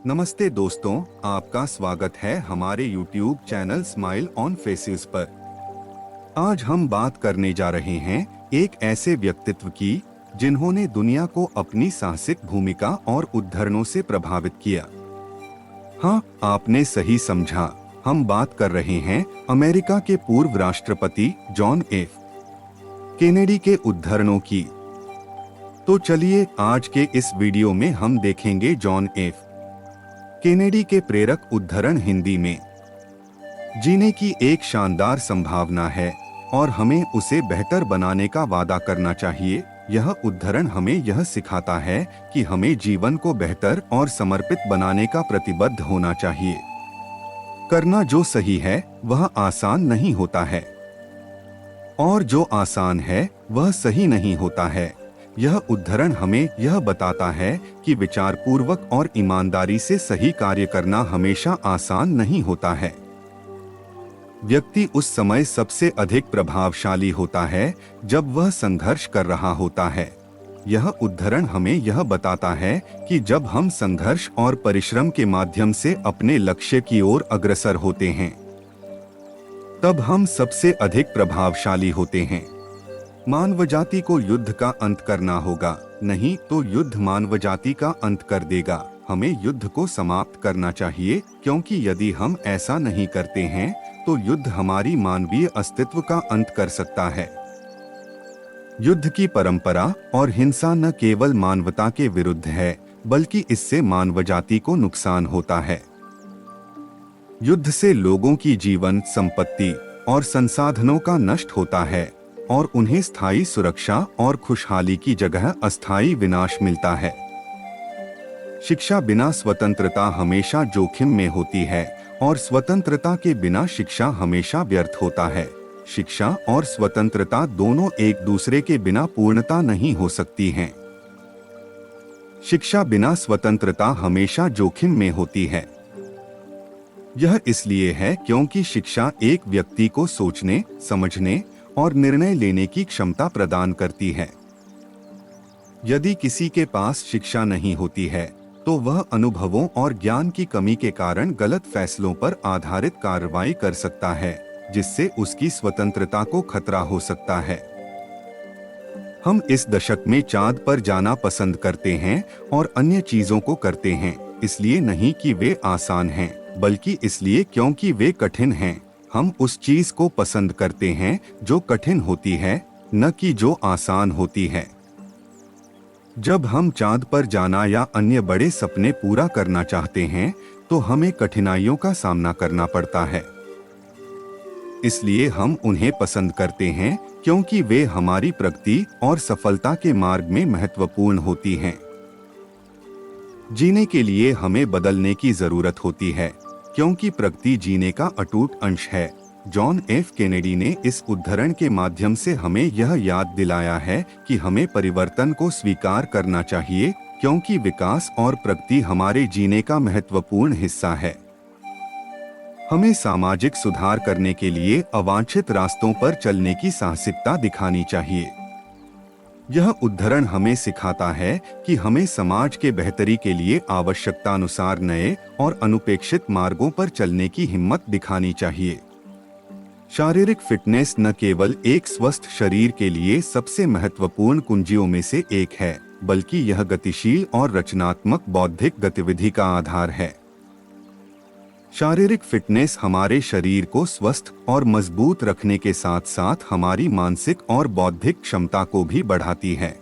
नमस्ते दोस्तों, आपका स्वागत है हमारे YouTube channel smile on faces पर। आज हम बात करने जा रहे हैं एक ऐसे व्यक्तित्व की जिन्होंने दुनिया को अपनी साहसिक भूमिका और उद्धरणों से प्रभावित किया। हाँ, आपने सही समझा, हम बात कर रहे हैं अमेरिका के पूर्व राष्ट्रपति जॉन एफ केनेडी के उद्धरणों की। तो चलिए आज के इस वीडियो में हम देखेंगे जॉन एफ केनेडी के प्रेरक उद्धरण। हिंदी में जीने की एक शानदार संभावना है और हमें उसे बेहतर बनाने का वादा करना चाहिए। यह उद्धरण हमें यह सिखाता है कि हमें जीवन को बेहतर और समर्पित बनाने का प्रतिबद्ध होना चाहिए। करना जो सही है वह आसान नहीं होता है, और जो आसान है वह सही नहीं होता है। यह उद्धरण हमें यह बताता है कि विचारपूर्वक और ईमानदारी से सही कार्य करना हमेशा आसान नहीं होता है। व्यक्ति उस समय सबसे अधिक प्रभावशाली होता है जब वह संघर्ष कर रहा होता है। यह उद्धरण हमें यह बताता है कि जब हम संघर्ष और परिश्रम के माध्यम से अपने लक्ष्य की ओर अग्रसर होते हैं, तब हम सबसे अधिक प्रभावशाली होते हैं। मानवजाति को युद्ध का अंत करना होगा, नहीं तो युद्ध मानवजाति का अंत कर देगा। हमें युद्ध को समाप्त करना चाहिए, क्योंकि यदि हम ऐसा नहीं करते हैं तो युद्ध हमारी मानवीय अस्तित्व का अंत कर सकता है। युद्ध की परंपरा और हिंसा न केवल मानवता के विरुद्ध है, बल्कि इससे मानवजाति को नुकसान होता है। युद्ध से लोगों की जीवन, संपत्ति और संसाधनों का नष्ट होता है और उन्हें स्थायी सुरक्षा और खुशहाली की जगह अस्थायी विनाश मिलता है। शिक्षा बिना स्वतंत्रता हमेशा जोखिम में होती है, और स्वतंत्रता के बिना शिक्षा हमेशा व्यर्थ होता है। शिक्षा और स्वतंत्रता दोनों एक दूसरे के बिना पूर्णता नहीं हो सकती हैं। शिक्षा बिना स्वतंत्रता हमेशा जोखिम में होती है। यह इसलिए है क्योंकि शिक्षा एक व्यक्ति को सोचने, समझने और निर्णय लेने की क्षमता प्रदान करती है। यदि किसी के पास शिक्षा नहीं होती है तो वह अनुभवों और ज्ञान की कमी के कारण गलत फैसलों पर आधारित कार्रवाई कर सकता है, जिससे उसकी स्वतंत्रता को खतरा हो सकता है। हम इस दशक में चांद पर जाना पसंद करते हैं और अन्य चीजों को करते हैं, इसलिए नहीं कि वे आसान हैं, बल्कि इसलिए क्योंकि वे कठिन हैं। हम उस चीज को पसंद करते हैं जो कठिन होती है, न कि जो आसान होती है। जब हम चांद पर जाना या अन्य बड़े सपने पूरा करना चाहते हैं तो हमें कठिनाइयों का सामना करना पड़ता है। इसलिए हम उन्हें पसंद करते हैं क्योंकि वे हमारी प्रगति और सफलता के मार्ग में महत्वपूर्ण होती हैं। जीने के लिए हमें बदलने की जरूरत होती है, क्योंकि प्रगति जीने का अटूट अंश है। जॉन एफ केनेडी ने इस उद्धरण के माध्यम से हमें यह याद दिलाया है कि हमें परिवर्तन को स्वीकार करना चाहिए, क्योंकि विकास और प्रगति हमारे जीने का महत्वपूर्ण हिस्सा है। हमें सामाजिक सुधार करने के लिए अवांछित रास्तों पर चलने की साहसिकता दिखानी चाहिए। यह उद्धरण हमें सिखाता है कि हमें समाज के बेहतरी के लिए आवश्यकतानुसार नए और अनुपेक्षित मार्गों पर चलने की हिम्मत दिखानी चाहिए। शारीरिक फिटनेस न केवल एक स्वस्थ शरीर के लिए सबसे महत्वपूर्ण कुंजियों में से एक है, बल्कि यह गतिशील और रचनात्मक बौद्धिक गतिविधि का आधार है। शारीरिक फिटनेस हमारे शरीर को स्वस्थ और मजबूत रखने के साथ साथ हमारी मानसिक और बौद्धिक क्षमता को भी बढ़ाती है।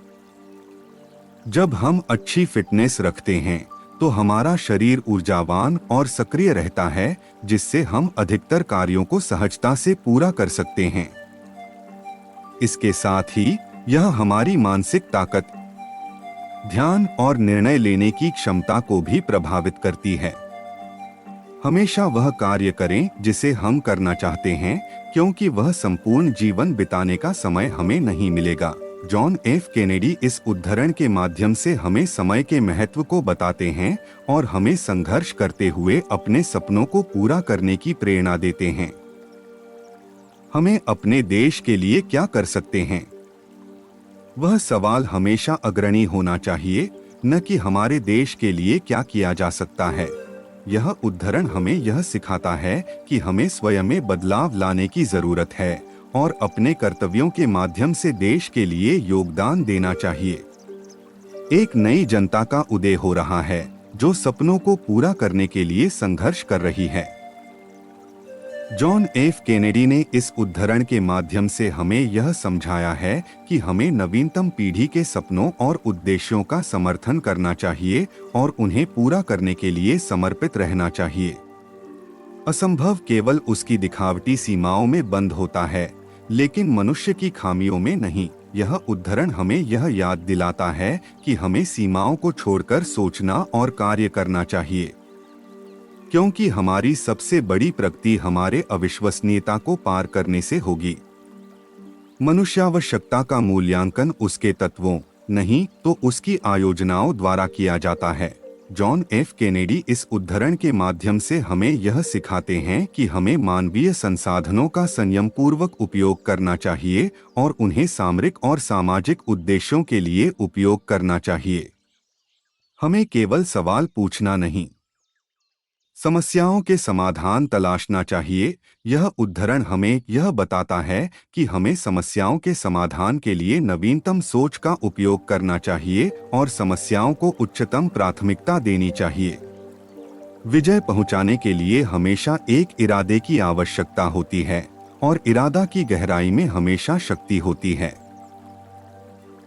जब हम अच्छी फिटनेस रखते हैं तो हमारा शरीर ऊर्जावान और सक्रिय रहता है, जिससे हम अधिकतर कार्यों को सहजता से पूरा कर सकते हैं। इसके साथ ही यह हमारी मानसिक ताकत, ध्यान और निर्णय लेने की क्षमता को भी प्रभावित करती है। हमेशा वह कार्य करें जिसे हम करना चाहते हैं, क्योंकि वह संपूर्ण जीवन बिताने का समय हमें नहीं मिलेगा। जॉन एफ केनेडी इस उद्धरण के माध्यम से हमें समय के महत्व को बताते हैं और हमें संघर्ष करते हुए अपने सपनों को पूरा करने की प्रेरणा देते हैं। हमें अपने देश के लिए क्या कर सकते हैं? वह सवाल हमेशा अग्रणी होना चाहिए। न कि हमारे देश के लिए क्या किया जा सकता है। यह उद्धरण हमें यह सिखाता है कि हमें स्वयं में बदलाव लाने की जरूरत है और अपने कर्तव्यों के माध्यम से देश के लिए योगदान देना चाहिए। एक नई जनता का उदय हो रहा है जो सपनों को पूरा करने के लिए संघर्ष कर रही है। जॉन एफ केनेडी ने इस उद्धरण के माध्यम से हमें यह समझाया है कि हमें नवीनतम पीढ़ी के सपनों और उद्देश्यों का समर्थन करना चाहिए और उन्हें पूरा करने के लिए समर्पित रहना चाहिए। असंभव केवल उसकी दिखावटी सीमाओं में बंद होता है, लेकिन मनुष्य की खामियों में नहीं। यह उद्धरण हमें यह याद दिलाता है कि हमें सीमाओं को छोड़कर सोचना और कार्य करना चाहिए, क्योंकि हमारी सबसे बड़ी प्रगति हमारे अविश्वसनीयता को पार करने से होगी। मनुष्यावश्यकता का मूल्यांकन उसके तत्वों नहीं तो उसकी आयोजनाओं द्वारा किया जाता है। जॉन एफ केनेडी इस उद्धरण के माध्यम से हमें यह सिखाते हैं कि हमें मानवीय संसाधनों का संयम पूर्वक उपयोग करना चाहिए और उन्हें सामरिक और सामाजिक उद्देश्यों के लिए उपयोग करना चाहिए। हमें केवल सवाल पूछना नहीं, समस्याओं के समाधान तलाशना चाहिए। यह उद्धरण हमें यह बताता है कि हमें समस्याओं के समाधान के लिए नवीनतम सोच का उपयोग करना चाहिए और समस्याओं को उच्चतम प्राथमिकता देनी चाहिए। विजय पहुंचाने के लिए हमेशा एक इरादे की आवश्यकता होती है और इरादा की गहराई में हमेशा शक्ति होती है।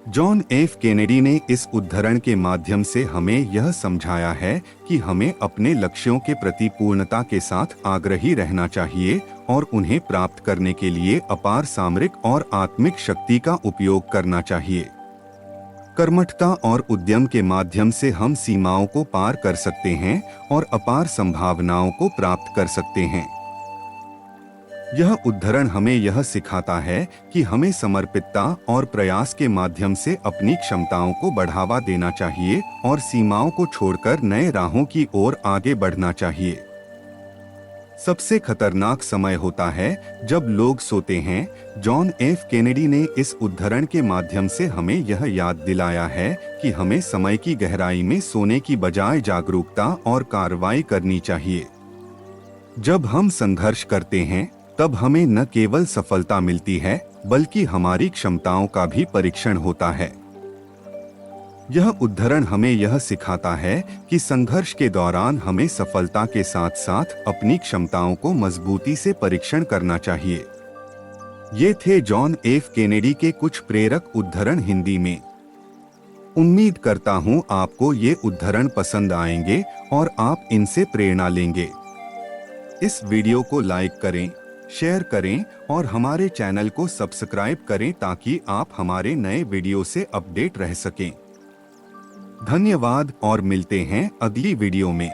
जॉन एफ केनेडी ने इस उद्धरण के माध्यम से हमें यह समझाया है कि हमें अपने लक्ष्यों के प्रति पूर्णता के साथ आग्रही रहना चाहिए और उन्हें प्राप्त करने के लिए अपार सामरिक और आत्मिक शक्ति का उपयोग करना चाहिए। कर्मठता और उद्यम के माध्यम से हम सीमाओं को पार कर सकते हैं और अपार संभावनाओं को प्राप्त कर सकते हैं। यह उद्धरण हमें यह सिखाता है कि हमें समर्पितता और प्रयास के माध्यम से अपनी क्षमताओं को बढ़ावा देना चाहिए और सीमाओं को छोड़कर नए राहों की ओर आगे बढ़ना चाहिए। सबसे खतरनाक समय होता है जब लोग सोते हैं। जॉन एफ केनेडी ने इस उद्धरण के माध्यम से हमें यह याद दिलाया है कि हमें समय की गहराई में सोने की बजाय जागरूकता और कार्रवाई करनी चाहिए। जब हम संघर्ष करते हैं तब हमें न केवल सफलता मिलती है बल्कि हमारी क्षमताओं का भी परीक्षण होता है। यह उद्धरण हमें यह सिखाता है कि संघर्ष के दौरान हमें सफलता के साथ साथ अपनी क्षमताओं को मजबूती से परीक्षण करना चाहिए। ये थे जॉन एफ केनेडी के कुछ प्रेरक उद्धरण हिंदी में। उम्मीद करता हूँ आपको ये उद्धरण पसंद आएंगे और आप इनसे प्रेरणा लेंगे। इस वीडियो को लाइक करें, शेयर करें और हमारे चैनल को सब्सक्राइब करें ताकि आप हमारे नए वीडियो से अपडेट रह सकें। धन्यवाद और मिलते हैं अगली वीडियो में।